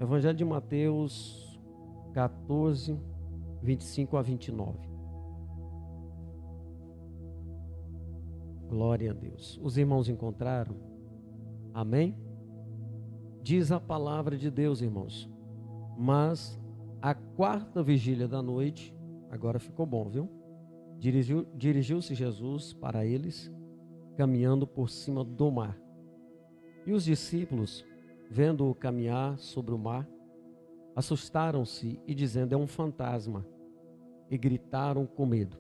Evangelho de Mateus 14, 25 a 29. Glória a Deus. Os irmãos encontraram? Amém? Diz a palavra de Deus, irmãos. Mas a quarta vigília da noite, agora ficou bom, viu? Dirigiu-se Jesus para eles, caminhando por cima do mar. E os discípulos, vendo-o caminhar sobre o mar, assustaram-se e dizendo: é um fantasma, e gritaram com medo.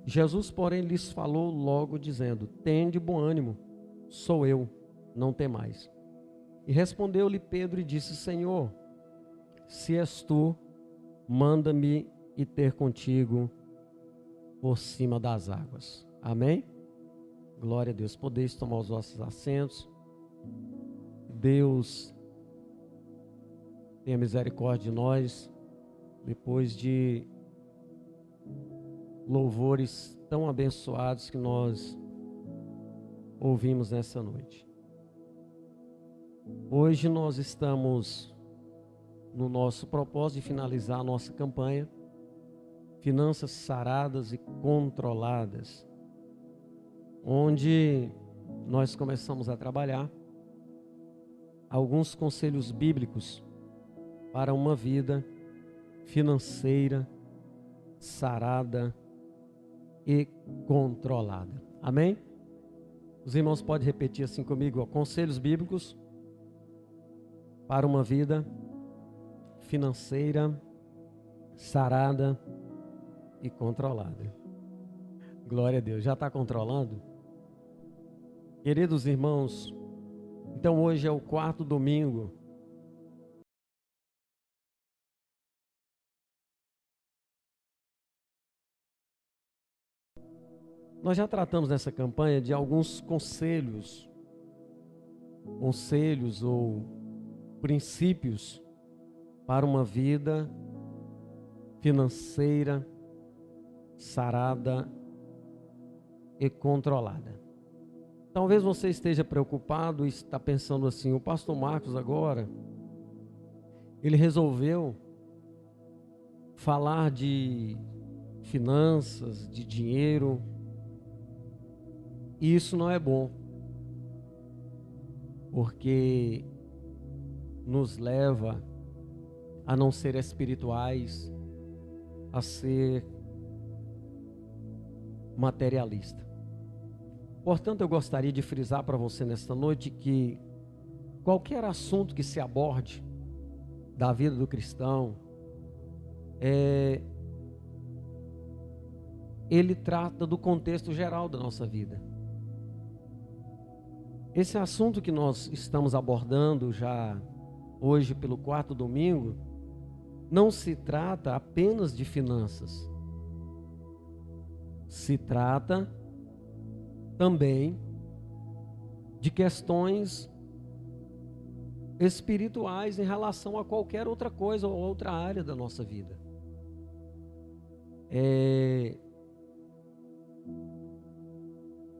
Jesus, porém, lhes falou logo, dizendo: tende bom ânimo, sou eu, não temais. E respondeu-lhe Pedro e disse: Senhor, se és tu, manda-me ir ter contigo por cima das águas. Amém? Glória a Deus. Podeis tomar os vossos assentos. Deus tenha misericórdia de nós, depois de louvores tão abençoados que nós ouvimos nessa noite. Hoje nós estamos no nosso propósito de finalizar a nossa campanha Finanças Saradas e Controladas, onde nós começamos a trabalhar alguns conselhos bíblicos para uma vida financeira, sarada e controlada. Amém? Os irmãos podem repetir assim comigo, ó, conselhos bíblicos para uma vida financeira, sarada e controlada. Glória a Deus. Já está controlando? Queridos irmãos, então hoje é o quarto domingo nós já tratamos nessa campanha de alguns conselhos ou princípios para uma vida financeira, sarada e controlada. Talvez você esteja preocupado e está pensando assim: o pastor Marcos agora, ele resolveu falar de finanças, de dinheiro, e isso não é bom, porque nos leva a não ser espirituais, a ser materialista. Portanto, eu gostaria de frisar para você nesta noite que qualquer assunto que se aborde da vida do cristão, ele trata do contexto geral da nossa vida. Esse assunto que nós estamos abordando já hoje pelo quarto domingo, não se trata apenas de finanças. Se trata também de questões espirituais em relação a qualquer outra coisa ou outra área da nossa vida.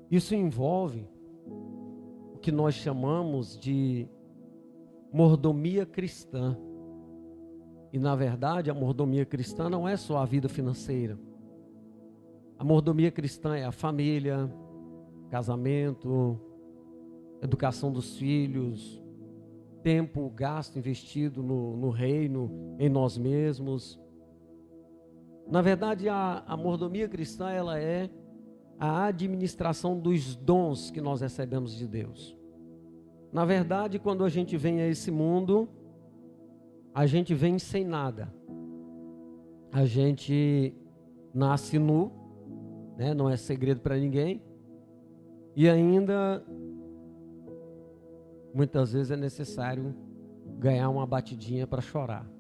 Isso envolve o que nós chamamos de mordomia cristã. E na verdade a mordomia cristã não é só a vida financeira. A mordomia cristã é a família, casamento, educação dos filhos, tempo gasto, investido no reino, em nós mesmos. Na verdade a mordomia cristã, ela é a administração dos dons que nós recebemos de Deus. Na verdade, quando a gente vem a esse mundo, a gente vem sem nada. A gente nasce nu, né? Não é segredo para ninguém. E ainda, muitas vezes é necessário ganhar uma batidinha para chorar.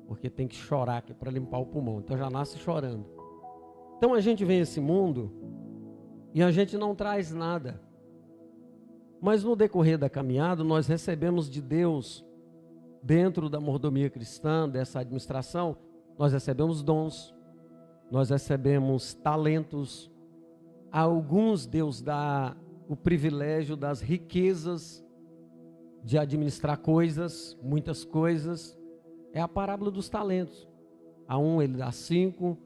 Porque tem que chorar aqui para limpar o pulmão. Então já nasce chorando. Então a gente vem a esse mundo e a gente não traz nada. Mas no decorrer da caminhada, nós recebemos de Deus, dentro da mordomia cristã, dessa administração, nós recebemos dons, nós recebemos talentos. A alguns Deus dá o privilégio das riquezas de administrar coisas, muitas coisas, é a parábola dos talentos. A um ele dá 5,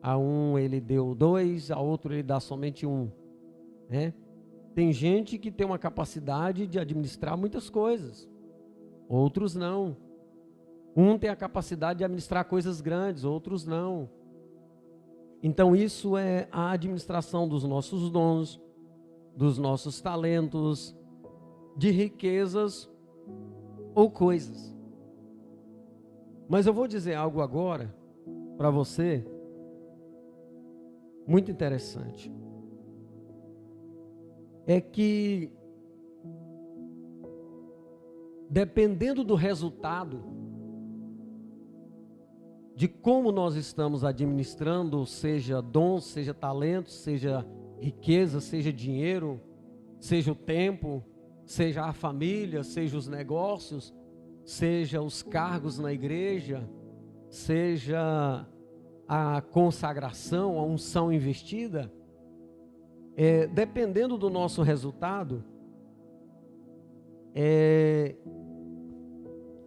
a um ele deu 2, a outro ele dá somente 1, né? Tem gente que tem uma capacidade de administrar muitas coisas, outros não. Um tem a capacidade de administrar coisas grandes, outros não. Então isso é a administração dos nossos dons, dos nossos talentos, de riquezas ou coisas. Mas eu vou dizer algo agora para você, muito interessante. É que, dependendo do resultado, de como nós estamos administrando, seja dons, seja talentos, seja riqueza, seja dinheiro, seja o tempo, seja a família, seja os negócios, seja os cargos na igreja, seja a consagração, a unção investida, dependendo do nosso resultado,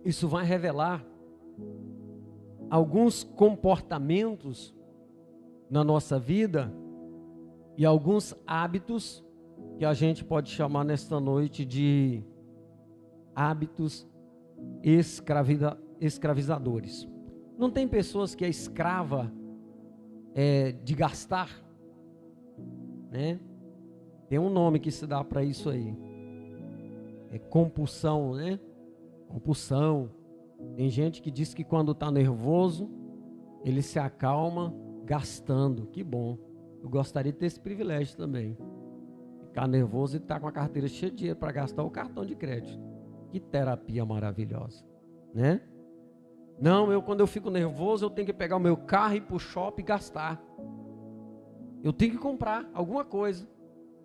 isso vai revelar alguns comportamentos na nossa vida e alguns hábitos que a gente pode chamar nesta noite de hábitos escravizadores. Não tem pessoas que é escrava de gastar, né? Tem um nome que se dá para isso aí. É compulsão, né? Compulsão. Tem gente que diz que quando está nervoso, ele se acalma gastando. Que bom. Eu gostaria de ter esse privilégio também. Ficar nervoso e estar com a carteira cheia de dinheiro para gastar o cartão de crédito. Que terapia maravilhosa, né? Não, quando eu fico nervoso, eu tenho que pegar o meu carro e ir para o shopping e gastar. Eu tenho que comprar alguma coisa.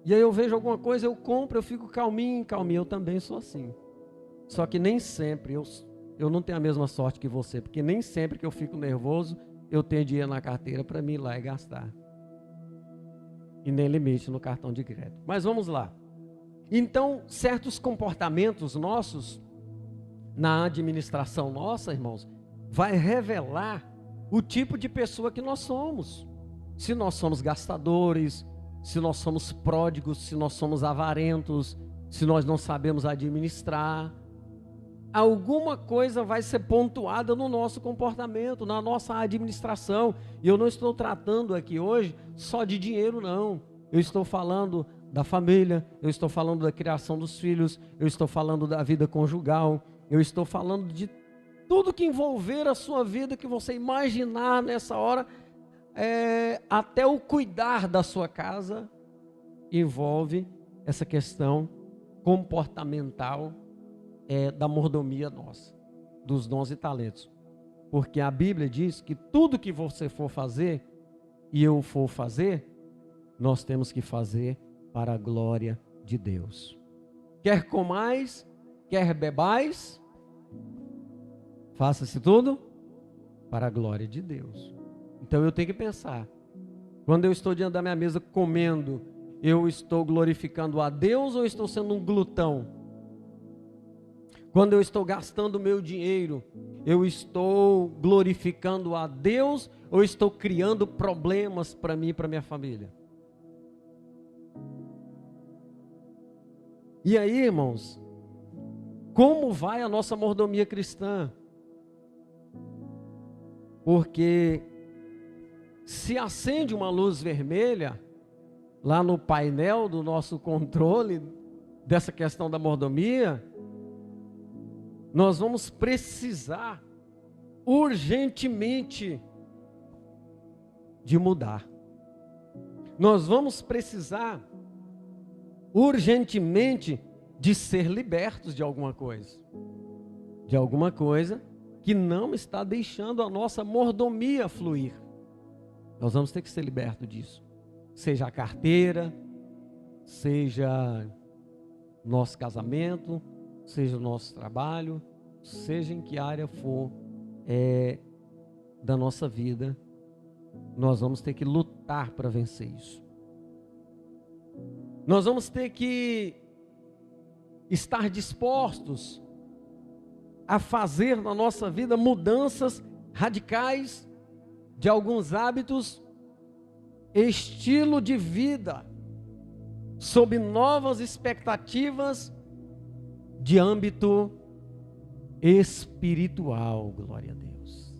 E aí eu vejo alguma coisa, eu compro, eu fico calminho. Eu também sou assim. Só que nem sempre, eu não tenho a mesma sorte que você, porque nem sempre que eu fico nervoso, eu tenho dinheiro na carteira para mim ir lá e gastar. E nem limite no cartão de crédito. Mas vamos lá. Então, certos comportamentos nossos, na administração nossa, irmãos, vai revelar o tipo de pessoa que nós somos. Se nós somos gastadores, se nós somos pródigos, se nós somos avarentos, se nós não sabemos administrar, alguma coisa vai ser pontuada no nosso comportamento, na nossa administração. E eu não estou tratando aqui hoje só de dinheiro, não. Eu estou falando da família, eu estou falando da criação dos filhos, eu estou falando da vida conjugal, eu estou falando de tudo que envolver a sua vida, que você imaginar nessa hora, até o cuidar da sua casa, envolve essa questão comportamental da mordomia nossa, dos dons e talentos. Porque a Bíblia diz que tudo que você for fazer, e eu for fazer, nós temos que fazer para a glória de Deus. Quer comais, quer bebais, faça-se tudo para a glória de Deus. Então eu tenho que pensar, quando eu estou diante da minha mesa comendo, eu estou glorificando a Deus ou estou sendo um glutão? Quando eu estou gastando meu dinheiro, eu estou glorificando a Deus ou estou criando problemas para mim e para minha família? E aí, irmãos, como vai a nossa mordomia cristã? Porque se acende uma luz vermelha lá no painel do nosso controle dessa questão da mordomia, nós vamos precisar urgentemente de mudar. Nós vamos precisar urgentemente de ser libertos de alguma coisa. De alguma coisa que não está deixando a nossa mordomia fluir. Nós vamos ter que ser libertos disso. Seja a carteira, seja nosso casamento, seja o nosso trabalho, seja em que área for da nossa vida, nós vamos ter que lutar para vencer isso. Nós vamos ter que estar dispostos a fazer na nossa vida mudanças radicais de alguns hábitos, estilo de vida, sob novas expectativas de âmbito espiritual. Glória a Deus.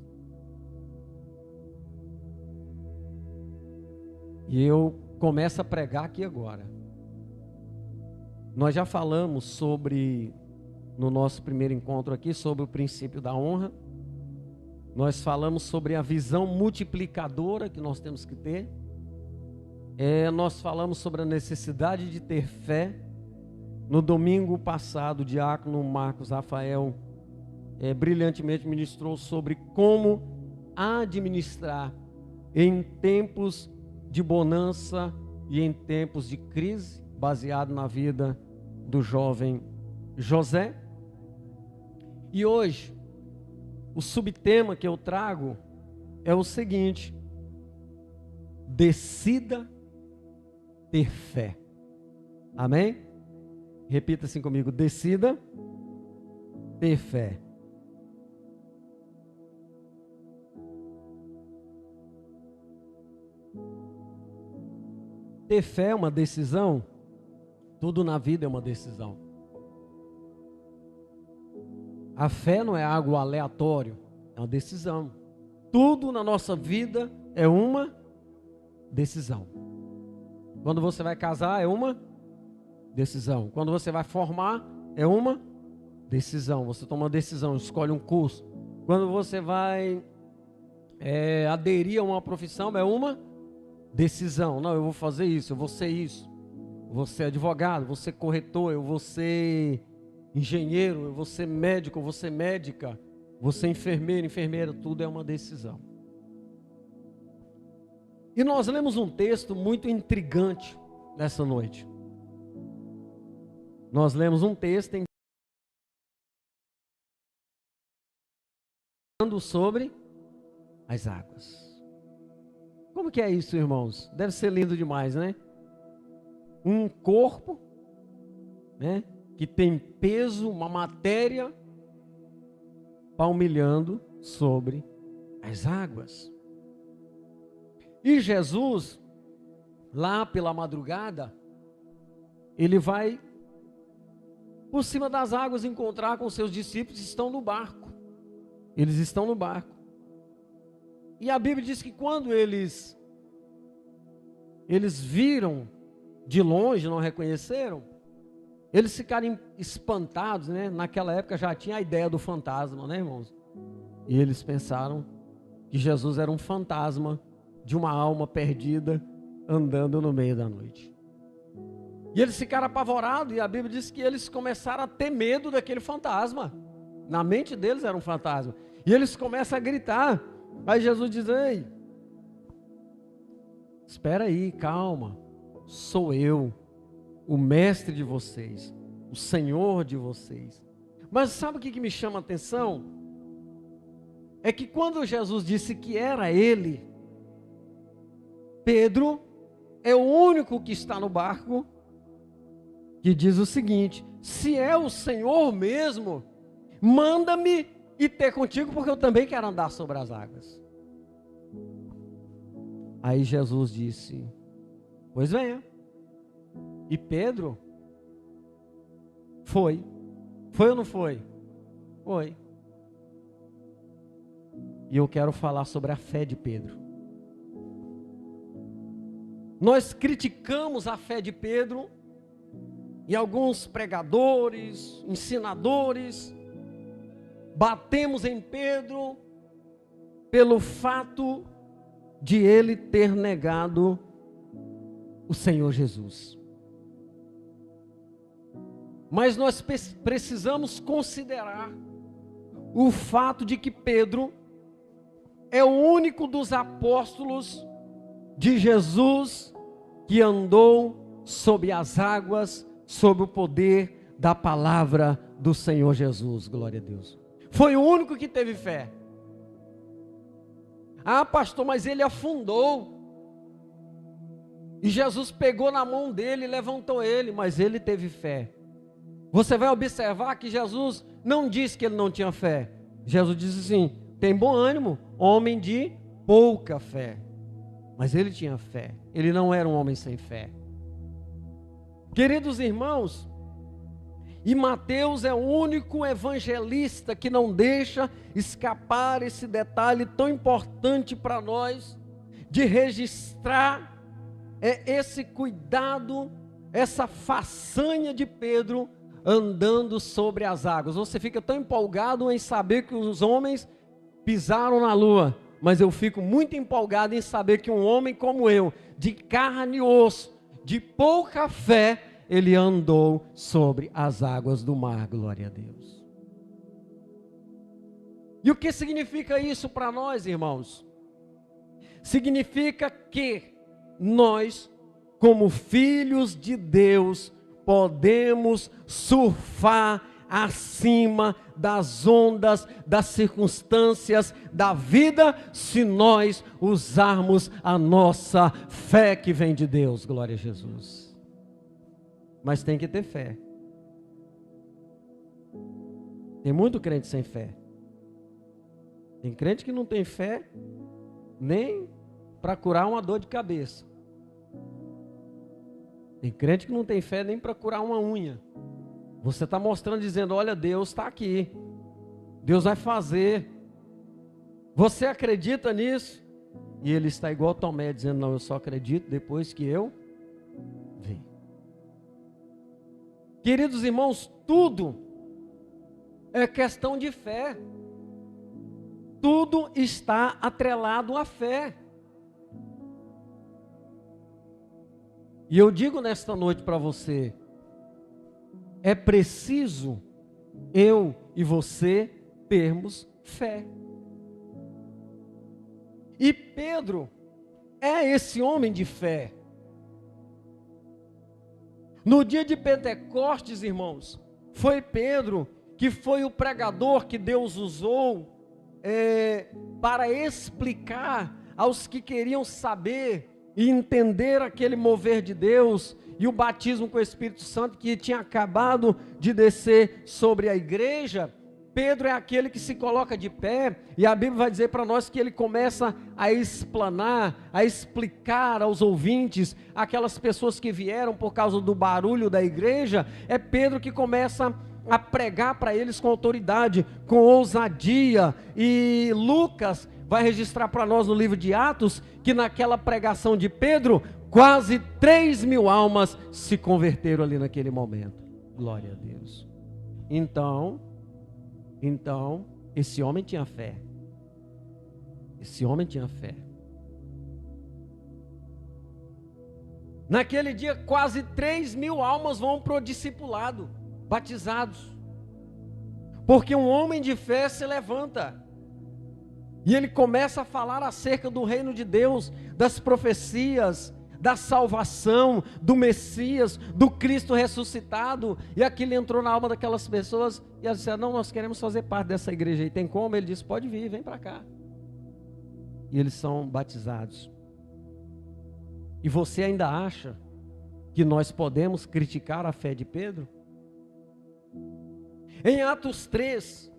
E eu começo a pregar aqui agora. Nós já falamos sobre, no nosso primeiro encontro aqui, sobre o princípio da honra. Nós falamos sobre a visão multiplicadora que nós temos que ter. Nós falamos sobre a necessidade de ter fé. No domingo passado, o diácono Marcos Rafael brilhantemente ministrou sobre como administrar em tempos de bonança e em tempos de crise, baseado na vida do jovem José. E hoje, o subtema que eu trago é o seguinte: decida ter fé. Amém? Repita assim comigo: decida ter fé. Ter fé é uma decisão. Tudo na vida é uma decisão. A fé não é algo aleatório, é uma decisão. Tudo na nossa vida é uma decisão. Quando você vai casar, é uma decisão. Quando você vai formar, é uma decisão. Você toma uma decisão, escolhe um curso. Quando você vai aderir a uma profissão, é uma decisão. Não, eu vou fazer isso, eu vou ser isso. Eu vou ser advogado, eu vou ser corretor, eu vou ser engenheiro, eu vou ser médico, eu vou ser médica, vou ser enfermeiro, enfermeira. Tudo é uma decisão. E nós lemos um texto muito intrigante nessa noite. Nós lemos um texto falando sobre as águas. Como que é isso, irmãos? Deve ser lindo demais, né? Um corpo, né, que tem peso, uma matéria, palmilhando sobre as águas. E Jesus, lá pela madrugada, ele vai por cima das águas encontrar com seus discípulos que estão no barco. Eles estão no barco. E a Bíblia diz que quando eles viram de longe, não reconheceram, eles ficaram espantados, né? Naquela época já tinha a ideia do fantasma, né, irmãos? E eles pensaram que Jesus era um fantasma de uma alma perdida andando no meio da noite. E eles ficaram apavorados, e a Bíblia diz que eles começaram a ter medo daquele fantasma. Na mente deles era um fantasma. E eles começam a gritar. Aí Jesus diz: ei, espera aí, calma. Sou eu, o mestre de vocês, o Senhor de vocês. Mas sabe o que me chama a atenção? É que quando Jesus disse que era ele, Pedro é o único que está no barco que diz o seguinte: se é o Senhor mesmo, manda-me ir ter contigo, porque eu também quero andar sobre as águas. Aí Jesus disse: pois venha. E Pedro foi. Foi ou não foi? Foi. E eu quero falar sobre a fé de Pedro. Nós criticamos a fé de Pedro, e alguns pregadores, ensinadores, batemos em Pedro pelo fato de ele ter negado o Senhor Jesus. Mas nós precisamos considerar o fato de que Pedro é o único dos apóstolos de Jesus que andou sob as águas, sob o poder da palavra do Senhor Jesus. Glória a Deus. Foi o único que teve fé. Ah, pastor, mas ele afundou. E Jesus pegou na mão dele e levantou ele, mas ele teve fé. Você vai observar que Jesus não disse que ele não tinha fé. Jesus disse assim: tem bom ânimo, homem de pouca fé. Mas ele tinha fé, ele não era um homem sem fé. Queridos irmãos, e Mateus é o único evangelista que não deixa escapar esse detalhe tão importante para nós, de registrar esse cuidado, essa façanha de Pedro andando sobre as águas. Você fica tão empolgado em saber que os homens pisaram na lua, mas eu fico muito empolgado em saber que um homem como eu, de carne e osso, de pouca fé, ele andou sobre as águas do mar. Glória a Deus. E o que significa isso para nós, irmãos? Significa que nós, como filhos de Deus, podemos surfar acima das ondas, das circunstâncias da vida, se nós usarmos a nossa fé que vem de Deus. Glória a Jesus. Mas tem que ter fé. Tem muito crente sem fé. Tem crente que não tem fé nem para curar uma dor de cabeça. Tem crente que não tem fé nem para curar uma unha. Você está mostrando, dizendo: olha, Deus está aqui, Deus vai fazer. Você acredita nisso? E ele está igual Tomé, dizendo: não, eu só acredito depois que eu vi. Queridos irmãos, tudo é questão de fé. Tudo está atrelado à fé. E eu digo nesta noite para você: é preciso eu e você termos fé. E Pedro é esse homem de fé. No dia de Pentecostes, irmãos, foi Pedro que foi o pregador que Deus usou para explicar aos que queriam saber e entender aquele mover de Deus e o batismo com o Espírito Santo que tinha acabado de descer sobre a igreja. Pedro é aquele que se coloca de pé, e a Bíblia vai dizer para nós que ele começa a explanar, a explicar aos ouvintes, aquelas pessoas que vieram por causa do barulho da igreja. É Pedro que começa a pregar para eles com autoridade, com ousadia. E Lucas vai registrar para nós no livro de Atos, que naquela pregação de Pedro, quase 3.000 almas se converteram ali naquele momento. Glória a Deus. Então, esse homem tinha fé. Esse homem tinha fé. Naquele dia, quase 3.000 almas vão para o discipulado, batizados. Porque um homem de fé se levanta. E ele começa a falar acerca do reino de Deus, das profecias, da salvação, do Messias, do Cristo ressuscitado. E aquilo entrou na alma daquelas pessoas, e elas disseram: não, nós queremos fazer parte dessa igreja aí. Tem como? Ele disse: pode vir, vem para cá. E eles são batizados. E você ainda acha que nós podemos criticar a fé de Pedro? Em Atos 3,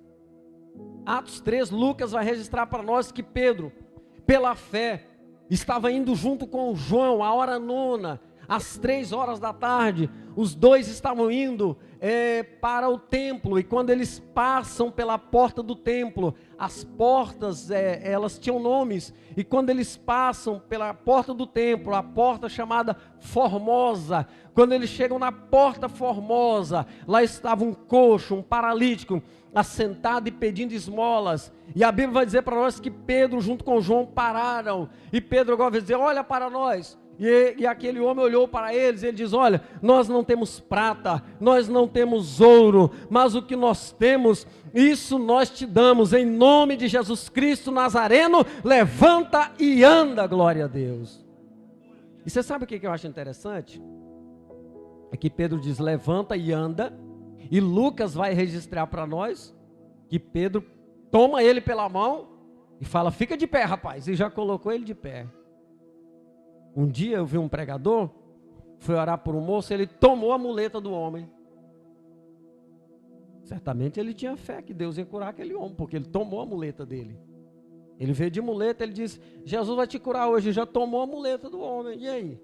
Lucas vai registrar para nós que Pedro, pela fé, estava indo junto com João, a hora nona, às 3 horas da tarde. Os dois estavam indo para o templo, e quando eles passam pela porta do templo, as portas, elas tinham nomes, e quando eles passam pela porta do templo, a porta chamada Formosa, quando eles chegam na porta Formosa, lá estava um coxo, um paralítico, assentado e pedindo esmolas. E a Bíblia vai dizer para nós que Pedro junto com João pararam, e Pedro agora vai dizer: olha para nós. E aquele homem olhou para eles, ele diz: olha, nós não temos prata, nós não temos ouro, mas o que nós temos, isso nós te damos, em nome de Jesus Cristo Nazareno, levanta e anda. Glória a Deus. E você sabe o que eu acho interessante? É que Pedro diz: levanta e anda, e Lucas vai registrar para nós que Pedro toma ele pela mão e fala: fica de pé, rapaz, e já colocou ele de pé. Um dia eu vi um pregador, foi orar por um moço, ele tomou a muleta do homem. Certamente ele tinha fé que Deus ia curar aquele homem, porque ele tomou a muleta dele. Ele veio de muleta, ele disse, Jesus vai te curar hoje, já tomou a muleta do homem, e aí?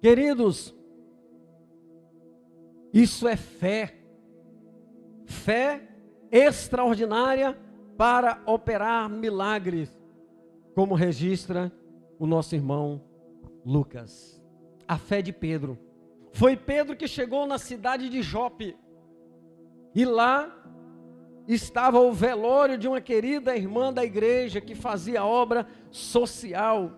Queridos, isso é fé. Fé extraordinária para operar milagres, como registra o nosso irmão Lucas. A fé de Pedro. Foi Pedro que chegou na cidade de Jope, e lá estava o velório de uma querida irmã da igreja que fazia obra social,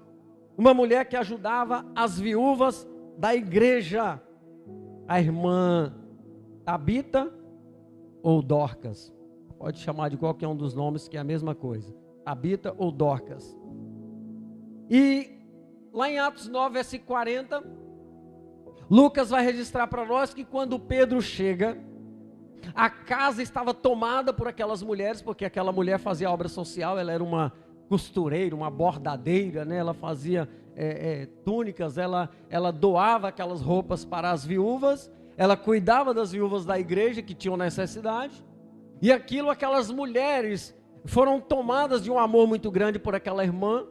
uma mulher que ajudava as viúvas da igreja, a irmã Tabita ou Dorcas, pode chamar de qualquer um dos nomes que é a mesma coisa, Tabita ou Dorcas. E lá em Atos 9, versículo 40, Lucas vai registrar para nós que quando Pedro chega, a casa estava tomada por aquelas mulheres, porque aquela mulher fazia obra social, ela era uma costureira, uma bordadeira, né? Ela fazia túnicas, ela doava aquelas roupas para as viúvas, ela cuidava das viúvas da igreja que tinham necessidade, e aquelas mulheres foram tomadas de um amor muito grande por aquela irmã,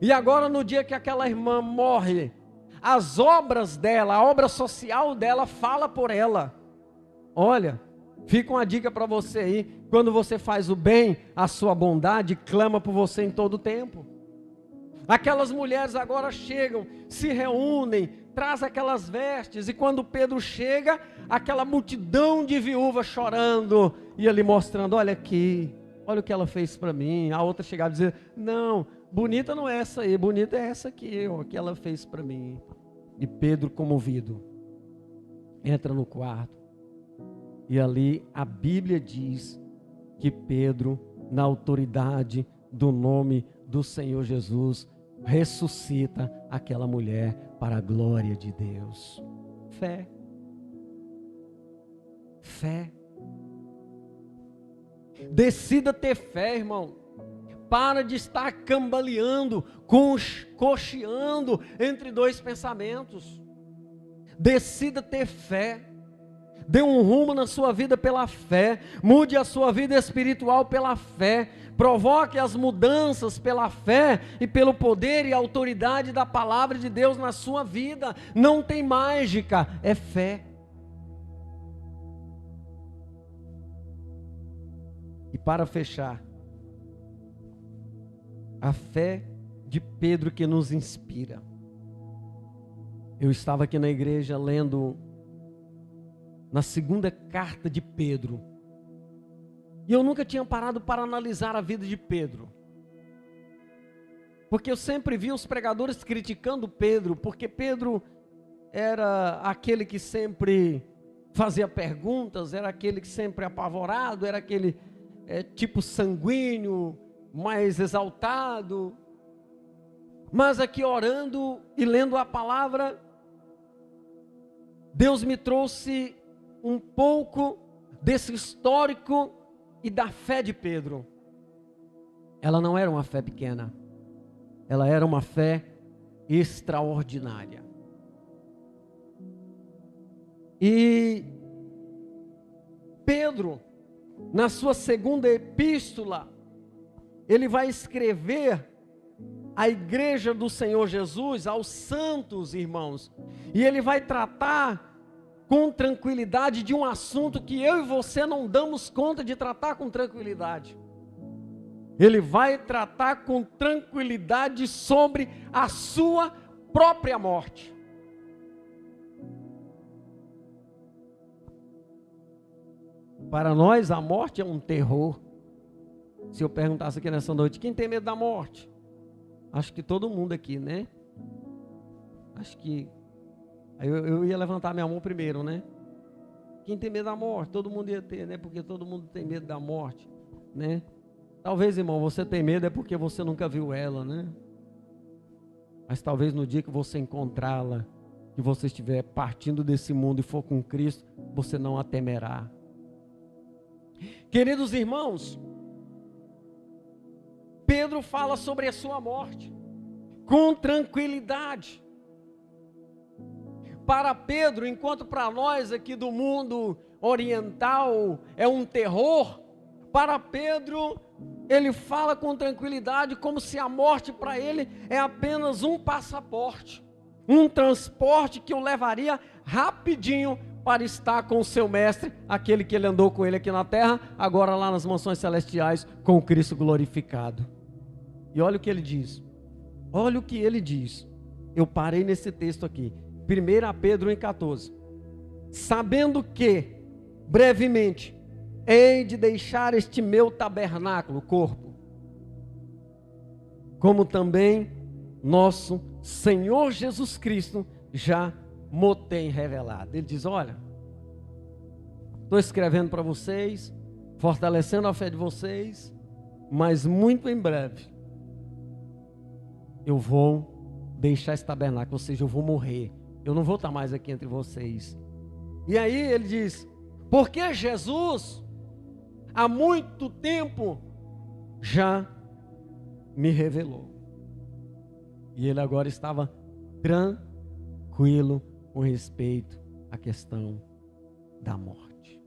e agora no dia que aquela irmã morre, as obras dela, a obra social dela fala por ela. Olha, fica uma dica para você aí, quando você faz o bem, a sua bondade clama por você em todo o tempo. Aquelas mulheres agora chegam, se reúnem, traz aquelas vestes, e quando Pedro chega, aquela multidão de viúvas chorando, e ali mostrando, olha aqui, olha o que ela fez para mim. A outra chegava e dizia, não, bonita não é essa aí, bonita é essa aqui, ó, que ela fez para mim. E Pedro, comovido, entra no quarto, e ali a Bíblia diz que Pedro, na autoridade do nome do Senhor Jesus, ressuscita aquela mulher para a glória de Deus. Fé. Fé. Decida ter fé, irmão. Para de estar cambaleando, cocheando entre dois pensamentos. Decida ter fé. Dê um rumo na sua vida pela fé. Mude a sua vida espiritual pela fé. Provoque as mudanças pela fé e pelo poder e autoridade da palavra de Deus na sua vida. Não tem mágica, é fé. E para fechar, a fé de Pedro que nos inspira. Eu estava aqui na igreja lendo na segunda carta de Pedro, e eu nunca tinha parado para analisar a vida de Pedro, porque eu sempre vi os pregadores criticando Pedro, porque Pedro era aquele que sempre fazia perguntas, era aquele que sempre apavorado, era aquele tipo sanguíneo, mais exaltado. Mas aqui orando e lendo a palavra, Deus me trouxe um pouco desse histórico e da fé de Pedro. Ela não era uma fé pequena, ela era uma fé extraordinária. E Pedro, na sua segunda epístola, ele vai escrever à igreja do Senhor Jesus, aos santos irmãos, e ele vai tratar com tranquilidade de um assunto que eu e você não damos conta de tratar com tranquilidade. Ele vai tratar com tranquilidade sobre a sua própria morte. Para nós a morte é um terror. Se eu perguntasse aqui nessa noite, quem tem medo da morte? Acho que todo mundo aqui, né? Acho que eu ia levantar minha mão primeiro, né? Quem tem medo da morte? Todo mundo ia ter, né? Porque todo mundo tem medo da morte, né? Talvez, irmão, você tem medo é porque você nunca viu ela, né? Mas talvez no dia que você encontrá-la, que você estiver partindo desse mundo e for com Cristo, você não a temerá. Queridos irmãos, Pedro fala sobre a sua morte com tranquilidade. para Pedro, enquanto para nós aqui do mundo oriental é um terror, para Pedro, ele fala com tranquilidade, como se a morte para ele é apenas um passaporte, um transporte que o levaria rapidinho para estar com o seu mestre, aquele que ele andou com ele aqui na terra, agora lá nas mansões celestiais, com o Cristo glorificado. E olha o que ele diz, olha o que ele diz, eu parei nesse texto aqui, 1 Pedro 1,14, sabendo que, brevemente, hei de deixar este meu tabernáculo, corpo, como também nosso Senhor Jesus Cristo já me tem revelado. Ele diz, olha, estou escrevendo para vocês, fortalecendo a fé de vocês, mas muito em breve, eu vou deixar esse tabernáculo, ou seja, eu vou morrer, eu não vou estar mais aqui entre vocês. E aí ele diz, porque Jesus, há muito tempo, já me revelou. E ele agora estava tranquilo com respeito à questão da morte.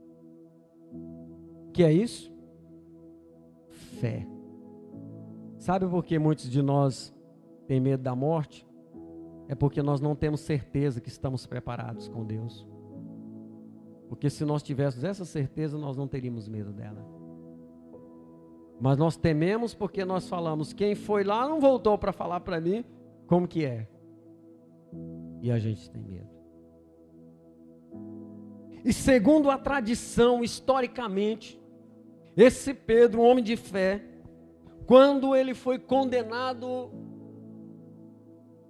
O que é isso? Fé. Sabe por que muitos de nós têm medo da morte? É porque nós não temos certeza que estamos preparados com Deus. Porque se nós tivéssemos essa certeza, nós não teríamos medo dela. Mas nós tememos porque nós falamos, quem foi lá não voltou para falar para mim como que é. E a gente tem medo. E segundo a tradição, historicamente, esse Pedro, um homem de fé, quando ele foi condenado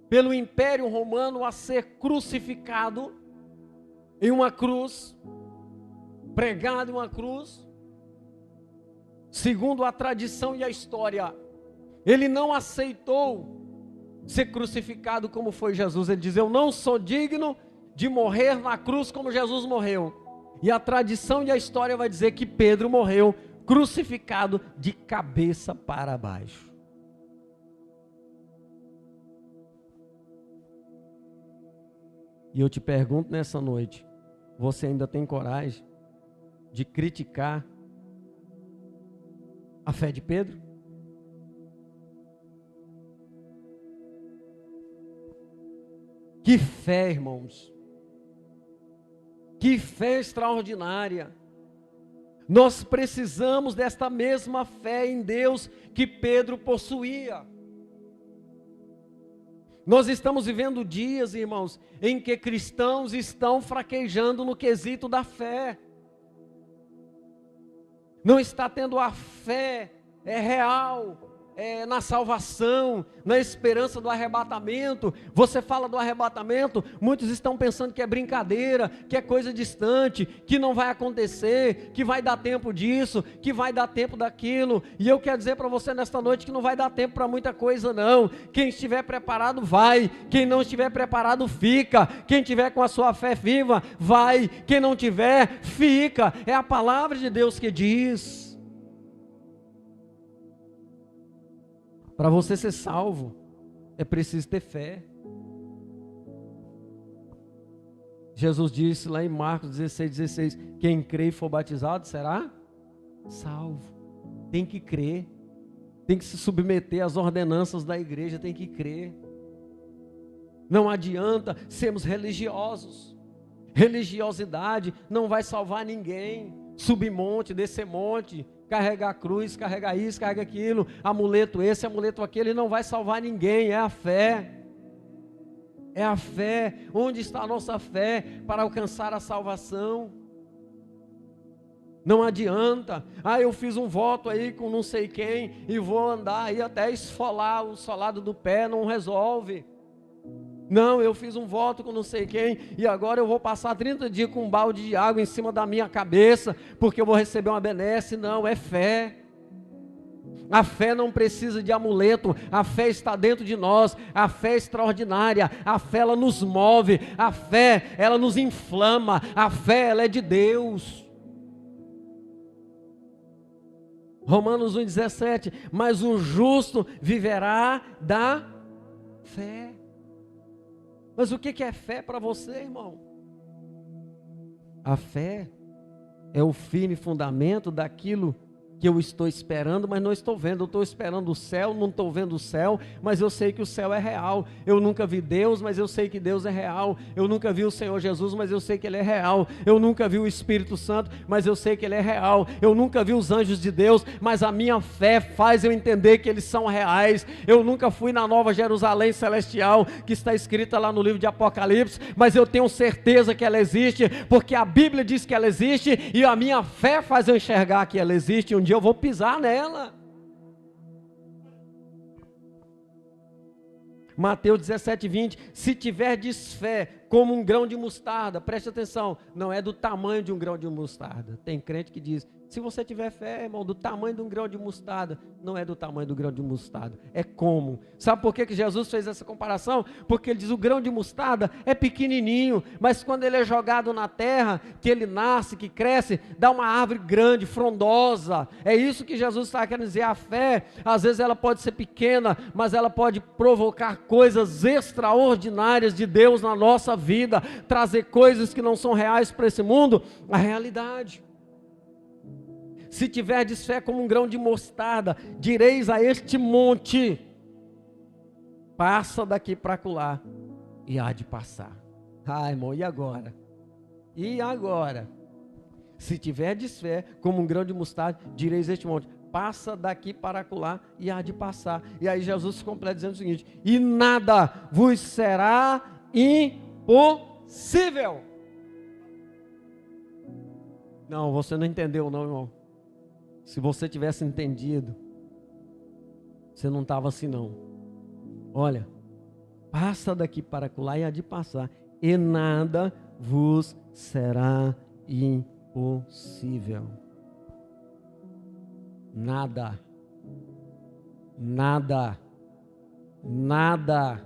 pelo Império Romano a ser crucificado em uma cruz, pregado em uma cruz, segundo a tradição e a história, ele não aceitou ser crucificado como foi Jesus. Ele diz, eu não sou digno de morrer na cruz como Jesus morreu. E a tradição e a história vai dizer que Pedro morreu crucificado de cabeça para baixo. E eu te pergunto nessa noite, você ainda tem coragem de criticar a fé de Pedro? Que fé, irmãos! Que fé extraordinária! Nós precisamos desta mesma fé em Deus que Pedro possuía. Nós estamos vivendo dias, irmãos, em que cristãos estão fraquejando no quesito da fé. Não está tendo a fé real na salvação, na esperança do arrebatamento. Você fala do arrebatamento, muitos estão pensando que é brincadeira, que é coisa distante, que não vai acontecer, que vai dar tempo disso, que vai dar tempo daquilo. E eu quero dizer para você nesta noite que não vai dar tempo para muita coisa não. Quem estiver preparado vai, quem não estiver preparado fica, quem tiver com a sua fé viva vai, quem não tiver fica. É a palavra de Deus que diz. Para você ser salvo, é preciso ter fé. Jesus disse lá em Marcos 16:16, quem crê e for batizado será salvo. Tem que crer, tem que se submeter às ordenanças da igreja, tem que crer. Não adianta sermos religiosos. Religiosidade não vai salvar ninguém. Subir monte, descer monte, carregar a cruz, carregar isso, carregar aquilo, amuleto esse, amuleto aquele, não vai salvar ninguém. É a fé. É a fé. Onde está a nossa fé para alcançar a salvação? Não adianta, eu fiz um voto aí com não sei quem e vou andar aí até esfolar o solado do pé, não resolve. Não, eu fiz um voto com não sei quem e agora eu vou passar 30 dias com um balde de água em cima da minha cabeça porque eu vou receber uma benesse. Não, é fé. A fé não precisa de amuleto, a fé está dentro de nós, a fé é extraordinária, a fé ela nos move, a fé ela nos inflama, a fé ela é de Deus. Romanos 1,17, mas o justo viverá da fé. Mas o que é fé para você, irmão? A fé é o firme fundamento daquilo que eu estou esperando, mas não estou vendo. Eu estou esperando o céu, não estou vendo o céu, mas eu sei que o céu é real. Eu nunca vi Deus, mas eu sei que Deus é real. Eu nunca vi o Senhor Jesus, mas eu sei que Ele é real. Eu nunca vi o Espírito Santo, mas eu sei que Ele é real. Eu nunca vi os anjos de Deus, mas a minha fé faz eu entender que eles são reais. Eu nunca fui na Nova Jerusalém Celestial, que está escrita lá no livro de Apocalipse, mas eu tenho certeza que ela existe, porque a Bíblia diz que ela existe, e a minha fé faz eu enxergar que ela existe. Um dia eu vou pisar nela. Mateus 17:20, se tiverdes fé como um grão de mostarda, preste atenção, não é do tamanho de um grão de mostarda. Tem crente que diz, se você tiver fé, irmão, do tamanho de um grão de mostarda, não é do tamanho do grão de mostarda, é como. Sabe por que Jesus fez essa comparação? Porque ele diz, o grão de mostarda é pequenininho, mas quando ele é jogado na terra, que ele nasce, que cresce, dá uma árvore grande, frondosa. É isso que Jesus está querendo dizer. A fé, às vezes ela pode ser pequena, mas ela pode provocar coisas extraordinárias de Deus na nossa vida, trazer coisas que não são reais para esse mundo, a realidade. Se tiverdes fé como um grão de mostarda, direis a este monte, passa daqui para acolá, e há de passar. Ah, irmão, e agora? E agora? Se tiverdes fé como um grão de mostarda, direis a este monte, passa daqui para acolá, e há de passar. E aí Jesus completa dizendo o seguinte, e nada vos será impossível. Não, você não entendeu não, irmão. Se você tivesse entendido, você não estava assim não. Olha, passa daqui para acolá e há de passar, e nada vos será impossível. Nada, nada, nada.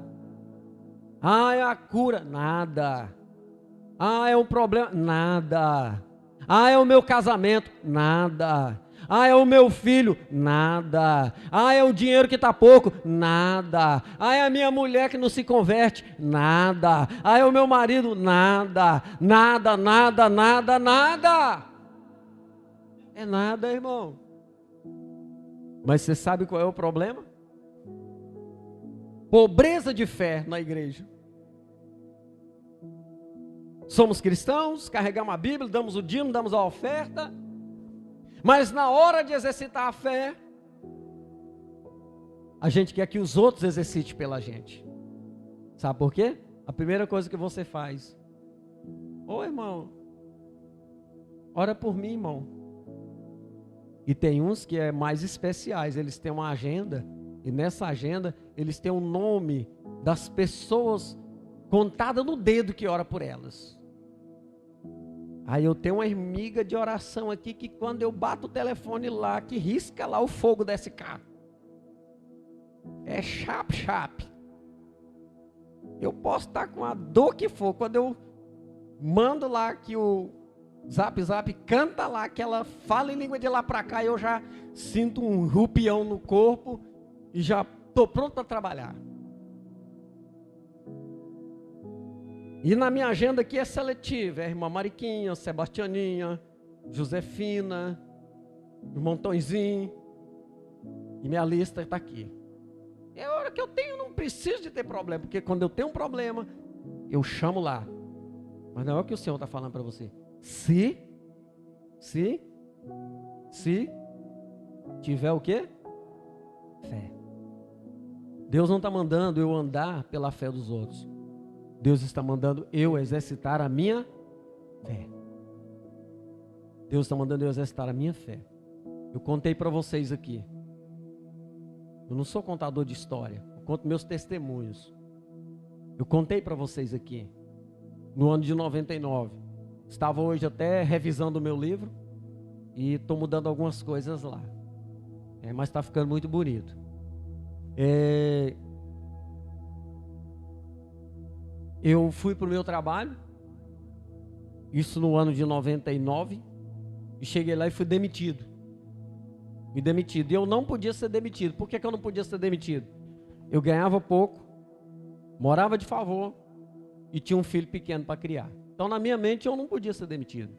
Ah, é a cura, nada. Ah, é um problema, nada. Ah, é o meu casamento, nada. Ah, é o meu filho, nada. Ah, é o dinheiro que está pouco, nada. Ah, é a minha mulher que não se converte, nada. Ah, é o meu marido, nada. Nada, nada, nada, nada. É nada, irmão. Mas você sabe qual é o problema? Pobreza de fé na igreja. Somos cristãos, carregamos a Bíblia, damos o dízimo, damos a oferta, mas na hora de exercitar a fé, a gente quer que os outros exercitem pela gente. Sabe por quê? A primeira coisa que você faz, ô irmão, ora por mim, irmão. E tem uns que é mais especiais, eles têm uma agenda, e nessa agenda eles têm o nome das pessoas contadas no dedo que ora por elas. Aí eu tenho uma amiga de oração aqui que quando eu bato o telefone lá, que risca lá o fogo desse carro. É chap. Eu posso estar com a dor que for, quando eu mando lá que o zap canta lá, que ela fala em língua de lá para cá, eu já sinto um rupião no corpo e já estou pronto para trabalhar. E na minha agenda aqui é seletiva, é a irmã Mariquinha, Sebastianinha, Josefina, irmão Tonzinho, e minha lista está aqui. É a hora que eu tenho, não preciso de ter problema, porque quando eu tenho um problema, eu chamo lá. Mas não é o que o Senhor está falando para você. Se tiver o quê? Fé. Deus não está mandando eu andar pela fé dos outros. Deus está mandando eu exercitar a minha fé. Deus está mandando eu exercitar a minha fé. Eu contei para vocês aqui. Eu não sou contador de história. Eu conto meus testemunhos. Eu contei para vocês aqui. No ano de 99. Estava hoje até revisando o meu livro. E estou mudando algumas coisas lá. Mas está ficando muito bonito. Eu fui para o meu trabalho, isso no ano de 99, e cheguei lá e fui demitido. E eu não podia ser demitido. Por que eu não podia ser demitido? Eu ganhava pouco, morava de favor, e tinha um filho pequeno para criar. Então, na minha mente, eu não podia ser demitido.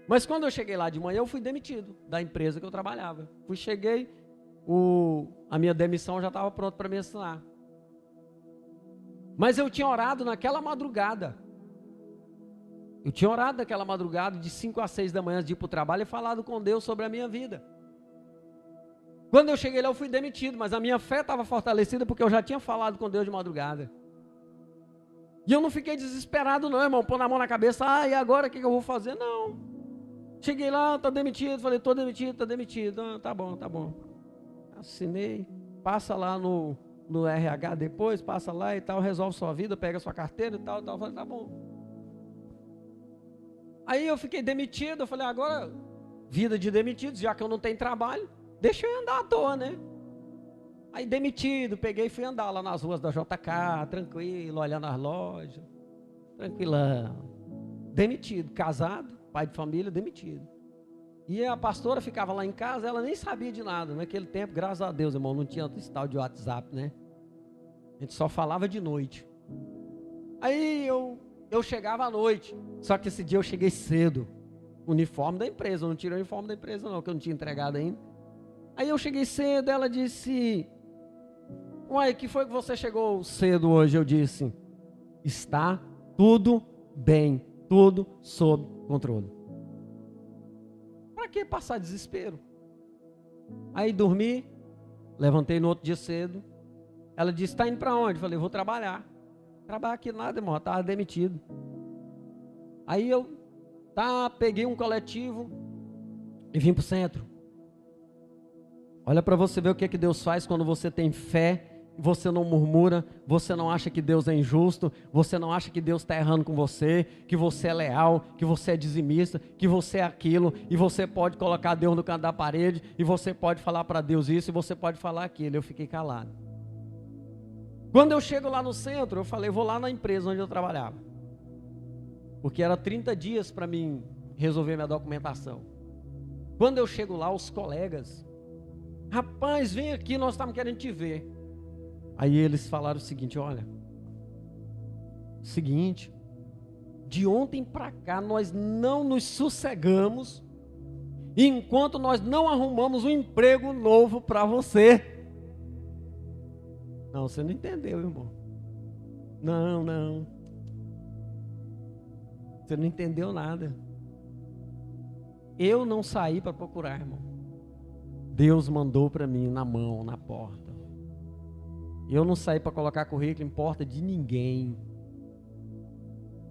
Mas quando eu cheguei lá de manhã, eu fui demitido da empresa que eu trabalhava. Cheguei, a minha demissão já estava pronta para me assinar. Mas eu tinha orado naquela madrugada. Eu tinha orado naquela madrugada de 5 a 6 da manhã de ir para o trabalho e falado com Deus sobre a minha vida. Quando eu cheguei lá, eu fui demitido, mas a minha fé estava fortalecida porque eu já tinha falado com Deus de madrugada. E eu não fiquei desesperado não, irmão, pôr na mão na cabeça, e agora o que eu vou fazer? Não. Cheguei lá, está demitido, falei, estou demitido, está demitido. Tá bom. Assinei, passa lá no RH depois, passa lá e tal, resolve sua vida, pega sua carteira e tal, falei, tá bom. Aí eu fiquei demitido, eu falei, agora, vida de demitido, já que eu não tenho trabalho, deixa eu andar à toa, né? Aí demitido, peguei e fui andar lá nas ruas da JK, tranquilo, olhando as lojas, tranquilão. Demitido, casado, pai de família, demitido. E a pastora ficava lá em casa, ela nem sabia de nada. Naquele tempo, graças a Deus, irmão, não tinha esse tal de WhatsApp, né? A gente só falava de noite. Aí eu chegava à noite, só que esse dia eu cheguei cedo. Uniforme da empresa, eu não tirei o uniforme da empresa não, que eu não tinha entregado ainda. Aí eu cheguei cedo, ela disse, uai, que foi que você chegou cedo hoje? Eu disse, está tudo bem, tudo sob controle. Para que passar desespero? Aí dormi, levantei no outro dia cedo, ela disse, está indo para onde? Eu falei, vou trabalhar. Trabalhar aqui nada, irmão, estava demitido. Aí eu peguei um coletivo e vim para o centro. Olha para você ver o que Deus faz quando você tem fé, você não murmura, você não acha que Deus é injusto, você não acha que Deus está errando com você, que você é leal, que você é dizimista, que você é aquilo, e você pode colocar Deus no canto da parede, e você pode falar para Deus isso, e você pode falar aquilo. Eu fiquei calado. Quando eu chego lá no centro, eu falei, vou lá na empresa onde eu trabalhava. Porque era 30 dias para mim resolver minha documentação. Quando eu chego lá, os colegas, rapaz, vem aqui, nós estamos querendo te ver. Aí eles falaram o seguinte, olha, de ontem para cá nós não nos sossegamos, enquanto nós não arrumamos um emprego novo para você. Não, você não entendeu, irmão. Não. Você não entendeu nada. Eu não saí para procurar, irmão. Deus mandou para mim na mão, na porta. Eu não saí para colocar currículo em porta de ninguém.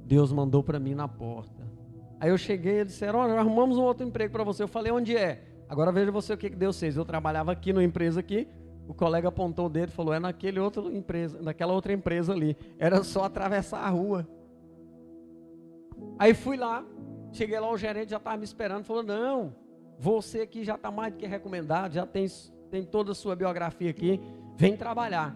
Deus mandou para mim na porta. Aí eu cheguei e eles disseram, olha, arrumamos um outro emprego para você. Eu falei, onde é? Agora veja você o que Deus fez. Eu trabalhava aqui numa empresa aqui. O colega apontou o dedo e falou, é naquela outra empresa ali. Era só atravessar a rua. Aí fui lá, cheguei lá, o gerente já estava me esperando, falou, não, você aqui já está mais do que recomendado, já tem toda a sua biografia aqui, vem trabalhar,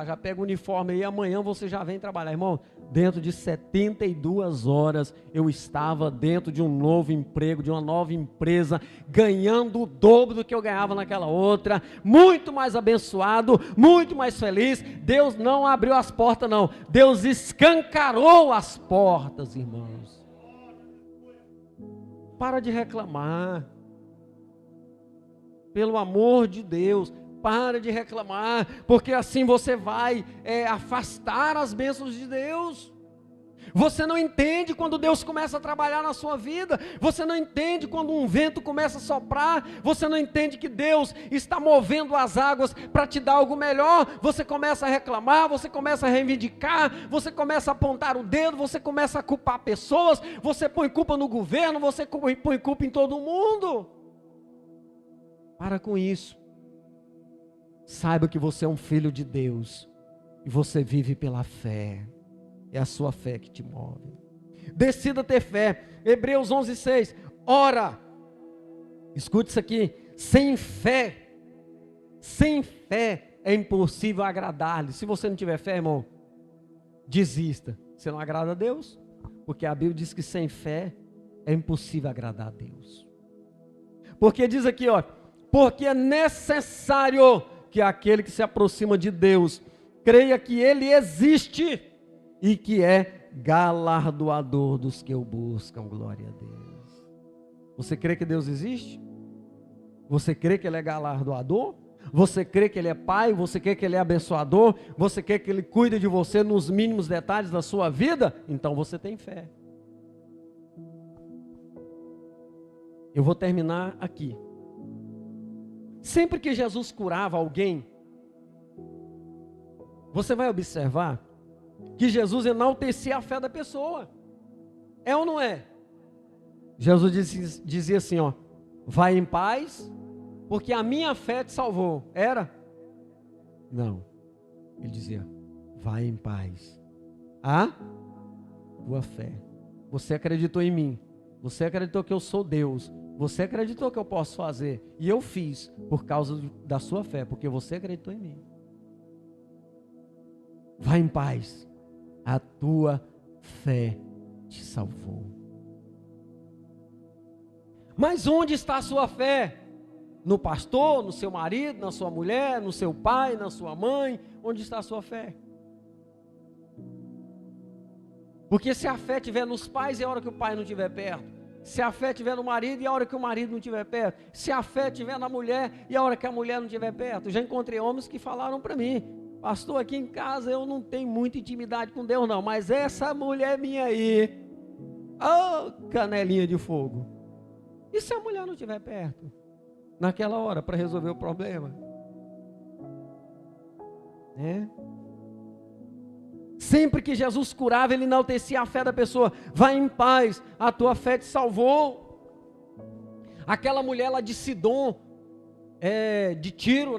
já pega o uniforme aí, amanhã você já vem trabalhar. Irmão, dentro de 72 horas, eu estava dentro de um novo emprego, de uma nova empresa, ganhando o dobro do que eu ganhava naquela outra, muito mais abençoado, muito mais feliz. Deus não abriu as portas não, Deus escancarou as portas, irmãos. Para de reclamar, pelo amor de Deus, para de reclamar, porque assim você vai afastar as bênçãos de Deus. Você não entende quando Deus começa a trabalhar na sua vida, você não entende quando um vento começa a soprar, você não entende que Deus está movendo as águas para te dar algo melhor. Você começa a reclamar, você começa a reivindicar, você começa a apontar o dedo, você começa a culpar pessoas, você põe culpa no governo, você põe culpa em todo mundo. Para com isso. Saiba que você é um filho de Deus e você vive pela fé. É a sua fé que te move. Decida ter fé. Hebreus 11:6. Ora, escute isso aqui, sem fé é impossível agradar-lhe. Se você não tiver fé, irmão, desista. Você não agrada a Deus, porque a Bíblia diz que sem fé é impossível agradar a Deus. Porque diz aqui, ó, porque é necessário que aquele que se aproxima de Deus creia que Ele existe e que é galardoador dos que o buscam. Glória a Deus. Você crê que Deus existe? Você crê que Ele é galardoador? Você crê que Ele é Pai? Você crê que Ele é abençoador? Você crê que Ele cuida de você nos mínimos detalhes da sua vida? Então você tem fé. Eu vou terminar aqui. Sempre que Jesus curava alguém, você vai observar que Jesus enaltecia a fé da pessoa. É ou não é? Jesus dizia assim, ó: vai em paz, porque a minha fé te salvou. Era? Não. Ele dizia: vai em paz. A tua fé. Você acreditou em mim. Você acreditou que eu sou Deus. Você acreditou que eu posso fazer. E eu fiz por causa da sua fé, porque você acreditou em mim. Vai em paz. A tua fé te salvou. Mas onde está a sua fé? No pastor, no seu marido, na sua mulher, no seu pai, na sua mãe? Onde está a sua fé? Porque se a fé estiver nos pais, é a hora que o pai não estiver perto. Se a fé estiver no marido, e a hora que o marido não estiver perto. Se a fé estiver na mulher, e a hora que a mulher não estiver perto. Já encontrei homens que falaram para mim: pastor, aqui em casa eu não tenho muita intimidade com Deus não, mas essa mulher minha aí, oh, canelinha de fogo. E se a mulher não estiver perto? Naquela hora, para resolver o problema? Sempre que Jesus curava, Ele enaltecia a fé da pessoa. Vai em paz, a tua fé te salvou. Aquela mulher lá de Sidom, de Tiro,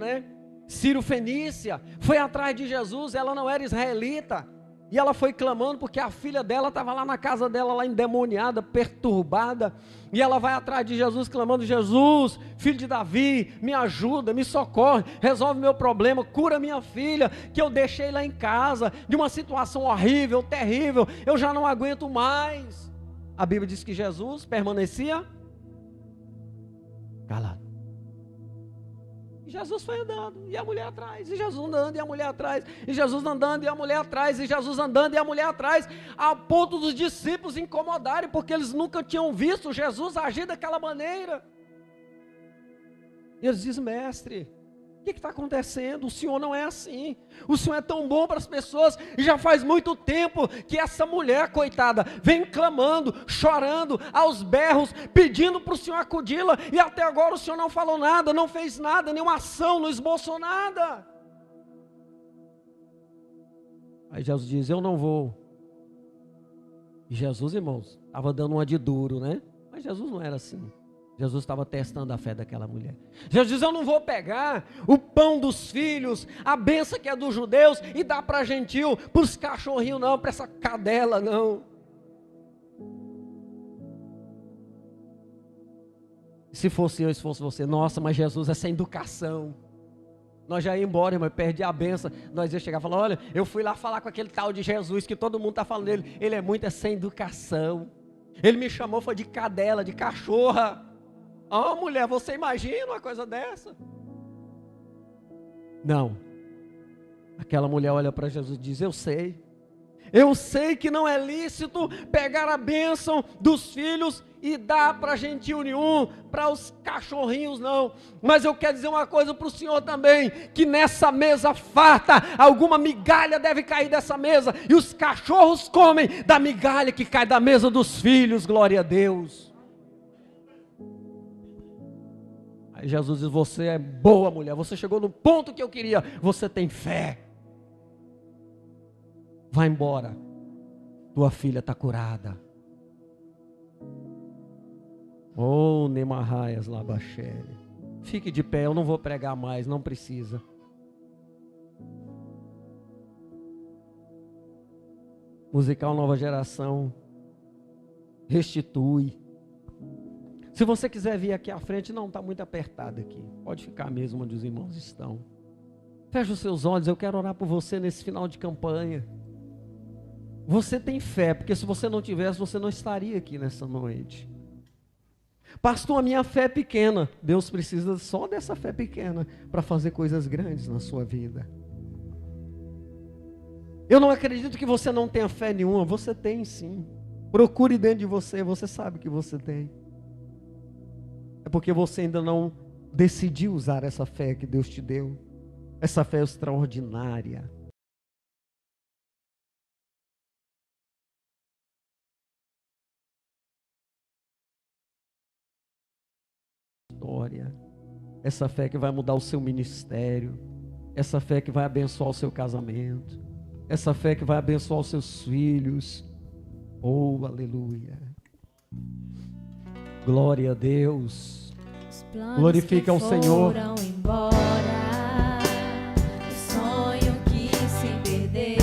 Ciro Fenícia, foi atrás de Jesus. Ela não era israelita, e ela foi clamando porque a filha dela estava lá na casa dela, lá endemoniada, perturbada, e ela vai atrás de Jesus clamando: Jesus, filho de Davi, me ajuda, me socorre, resolve meu problema, cura minha filha, que eu deixei lá em casa, de uma situação horrível, terrível, eu já não aguento mais. A Bíblia diz que Jesus permanecia calado. Jesus foi andando, e a mulher atrás, e Jesus andando, e a mulher atrás, e Jesus andando, e a mulher atrás, e Jesus andando, e a mulher atrás, a ponto dos discípulos incomodarem, porque eles nunca tinham visto Jesus agir daquela maneira. E eles dizem: mestre, o que está acontecendo? O Senhor não é assim, o Senhor é tão bom para as pessoas, e já faz muito tempo que essa mulher, coitada, vem clamando, chorando, aos berros, pedindo para o Senhor acudi-la, e até agora o Senhor não falou nada, não fez nada, nenhuma ação, não esboçou nada. Aí Jesus diz: eu não vou. E Jesus, irmãos, estava dando uma de duro, mas Jesus não era assim. Jesus estava testando a fé daquela mulher. Jesus diz: eu não vou pegar o pão dos filhos, a bênção que é dos judeus, e dar para gentil, para os cachorrinhos não, para essa cadela não. Se fosse eu, se fosse você: nossa, mas Jesus é sem educação. Nós já ia embora, irmão, perdi a bênção. Nós ia chegar e falar: olha, eu fui lá falar com aquele tal de Jesus, que todo mundo está falando dele, ele é muito sem educação. Ele me chamou, foi de cadela, de cachorra. Oh, mulher, você imagina uma coisa dessa? Não. Aquela mulher olha para Jesus e diz: eu sei que não é lícito pegar a bênção dos filhos e dar para gentil nenhum, para os cachorrinhos não, mas eu quero dizer uma coisa para o Senhor também, que nessa mesa farta, alguma migalha deve cair dessa mesa, e os cachorros comem da migalha que cai da mesa dos filhos. Glória a Deus. Aí Jesus diz: você é boa mulher, você chegou no ponto que eu queria, você tem fé. Vai embora, tua filha está curada. Oh, Nemarraias Labachele. Fique de pé, eu não vou pregar mais, não precisa. Musical Nova Geração restitui. Se você quiser vir aqui à frente, não, está muito apertado aqui. Pode ficar mesmo onde os irmãos estão. Feche os seus olhos, eu quero orar por você nesse final de campanha. Você tem fé, porque se você não tivesse, você não estaria aqui nessa noite. Pastor, a minha fé é pequena. Deus precisa só dessa fé pequena para fazer coisas grandes na sua vida. Eu não acredito que você não tenha fé nenhuma. Você tem sim. Procure dentro de você, você sabe que você tem. É porque você ainda não decidiu usar essa fé que Deus te deu. Essa fé extraordinária. Essa fé que vai mudar o seu ministério. Essa fé que vai abençoar o seu casamento. Essa fé que vai abençoar os seus filhos. Oh, aleluia. Glória a Deus. Glorifica ao Senhor. Embora, o sonho que se perdeu.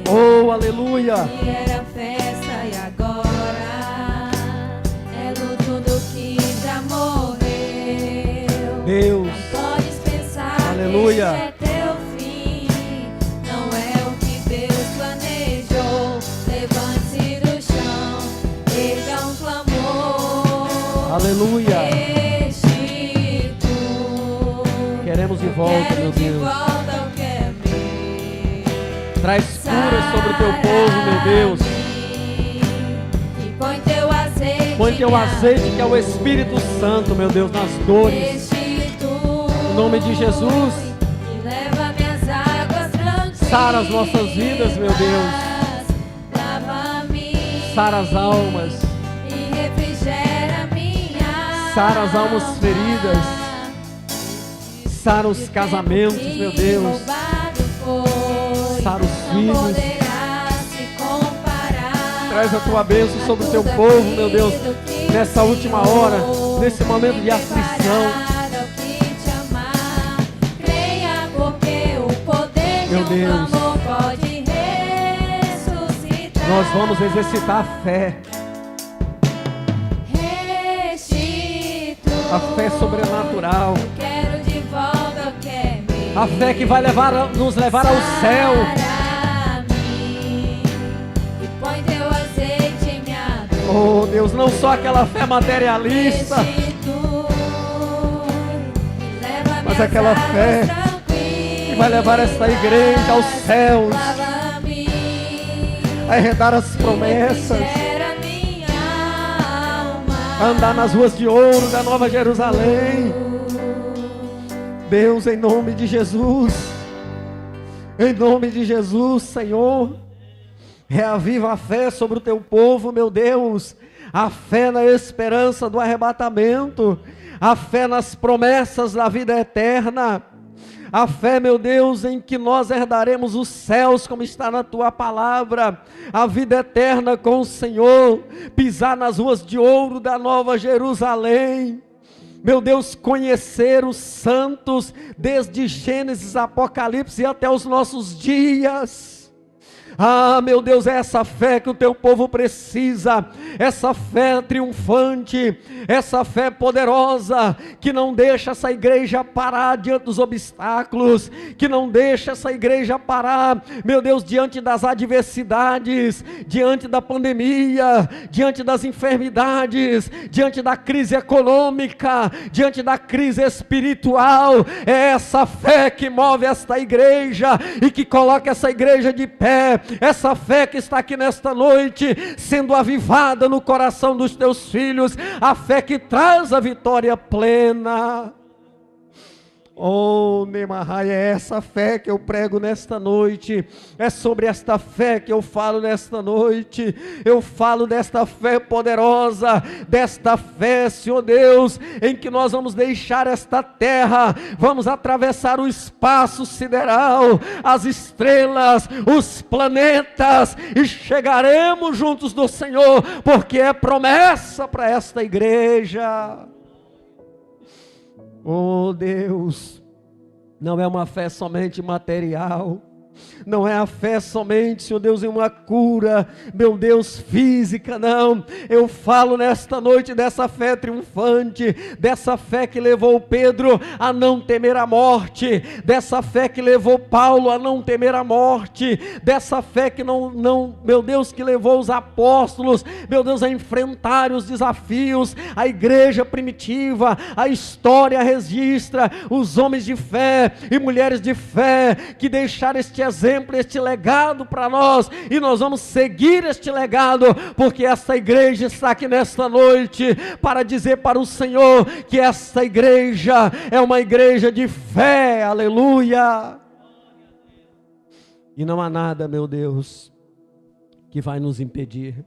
Oh, aleluia. Que era festa e agora é luto do que já morreu. Deus. Não podes pensar Aleluia. que é teu fim. Não é o que Deus planejou. Levante-se do chão, erga um clamor. Aleluia. Restitui. Queremos de volta, Quero meu de Deus. volta o que é meu. Traz cura sobre o teu povo, meu Deus. E põe teu azeite. Põe teu azeite, que é o Espírito Santo, meu Deus, nas dores. Em nome de Jesus. E leva minhas águas tranquilas. Sara as nossas vidas, meu Deus. Lava-me. Sara as almas. E refrigera minha. Sara as almas feridas. Sara os casamentos, meu Deus. Sara os filhos. Traz a tua bênção sobre o teu povo, meu Deus, nessa última hora, nesse momento de aflição. Meu Deus, nós vamos exercitar a fé. A fé sobrenatural. A fé que vai nos levar ao céu. Oh Deus, não só aquela fé materialista, mas aquela fé que vai levar esta igreja aos céus, a herdar as promessas, a andar nas ruas de ouro da Nova Jerusalém. Deus, em nome de Jesus, em nome de Jesus, Senhor, reaviva a fé sobre o teu povo, meu Deus, a fé na esperança do arrebatamento, a fé nas promessas da vida eterna, a fé, meu Deus, em que nós herdaremos os céus, como está na tua palavra, a vida eterna com o Senhor, pisar nas ruas de ouro da Nova Jerusalém. Meu Deus, conhecer os santos, desde Gênesis, Apocalipse e até os nossos dias. Ah, meu Deus, é essa fé que o teu povo precisa, essa fé triunfante, essa fé poderosa, que não deixa essa igreja parar diante dos obstáculos, que não deixa essa igreja parar, meu Deus, diante das adversidades, diante da pandemia, diante das enfermidades, diante da crise econômica, diante da crise espiritual. É essa fé que move esta igreja e que coloca essa igreja de pé. Essa fé que está aqui nesta noite, sendo avivada no coração dos teus filhos, a fé que traz a vitória plena. Oh, Nemahai, é essa fé que eu prego nesta noite, é sobre esta fé que eu falo nesta noite. Eu falo desta fé poderosa, desta fé, Senhor Deus, em que nós vamos deixar esta terra, vamos atravessar o espaço sideral, as estrelas, os planetas, e chegaremos juntos do Senhor, porque é promessa para esta igreja. Oh Deus, não é uma fé somente material, não é a fé somente, Senhor Deus, em uma cura, meu Deus, física, não. Eu falo nesta noite dessa fé triunfante, dessa fé que levou Pedro a não temer a morte, dessa fé que levou Paulo a não temer a morte, dessa fé que meu Deus, que levou os apóstolos, meu Deus, a enfrentar os desafios. A igreja primitiva, a história registra os homens de fé e mulheres de fé que deixaram este exemplo, este legado para nós, e nós vamos seguir este legado, porque esta igreja está aqui nesta noite para dizer para o Senhor que esta igreja é uma igreja de fé, aleluia. E não há nada, meu Deus, que vai nos impedir.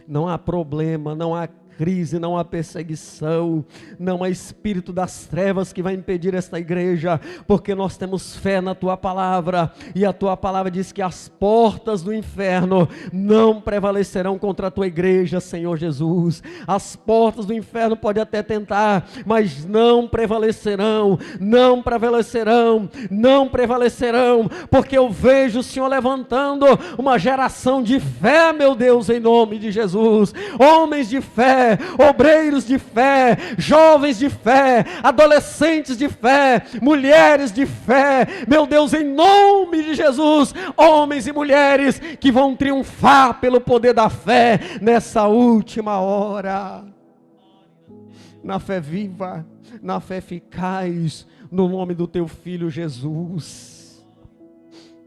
Não há problema, não há crise, não há perseguição, não há espírito das trevas que vai impedir esta igreja, porque nós temos fé na tua palavra, e a tua palavra diz que as portas do inferno não prevalecerão contra a tua igreja, Senhor Jesus. As portas do inferno podem até tentar, mas não prevalecerão, não prevalecerão, não prevalecerão, porque eu vejo o Senhor levantando uma geração de fé, meu Deus, em nome de Jesus, homens de fé, obreiros de fé, jovens de fé, adolescentes de fé, mulheres de fé, meu Deus, em nome de Jesus, homens e mulheres que vão triunfar pelo poder da fé nessa última hora, na fé viva, na fé eficaz, no nome do teu Filho Jesus.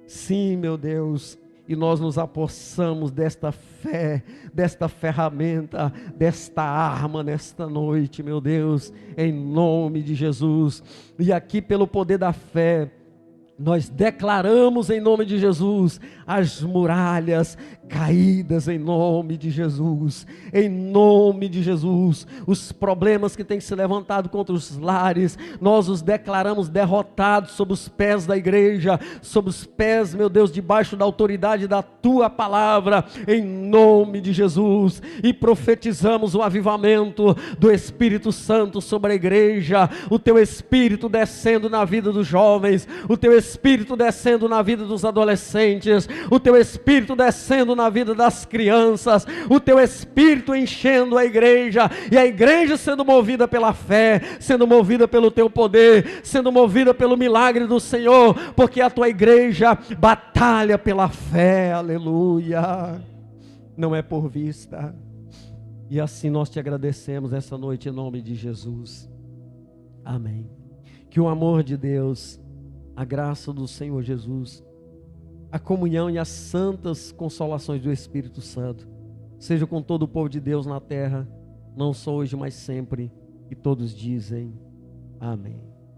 Sim, meu Deus, e nós nos apossamos desta fé, desta ferramenta, desta arma nesta noite, meu Deus, em nome de Jesus. E aqui pelo poder da fé, nós declaramos em nome de Jesus as muralhas caídas em nome de Jesus, em nome de Jesus. Os problemas que têm se levantado contra os lares, nós os declaramos derrotados sob os pés da igreja, sob os pés, meu Deus, debaixo da autoridade da tua palavra, em nome de Jesus. E profetizamos o avivamento do Espírito Santo sobre a igreja, o teu Espírito descendo na vida dos jovens, o teu Espírito descendo na vida dos adolescentes, o teu Espírito descendo na vida das crianças, o teu Espírito enchendo a igreja, e a igreja sendo movida pela fé, sendo movida pelo teu poder, sendo movida pelo milagre do Senhor, porque a tua igreja batalha pela fé, aleluia, não é por vista. E assim nós te agradecemos essa noite em nome de Jesus, amém. Que o amor de Deus, a graça do Senhor Jesus, a comunhão e as santas consolações do Espírito Santo seja com todo o povo de Deus na terra, não só hoje, mas sempre. E todos dizem amém.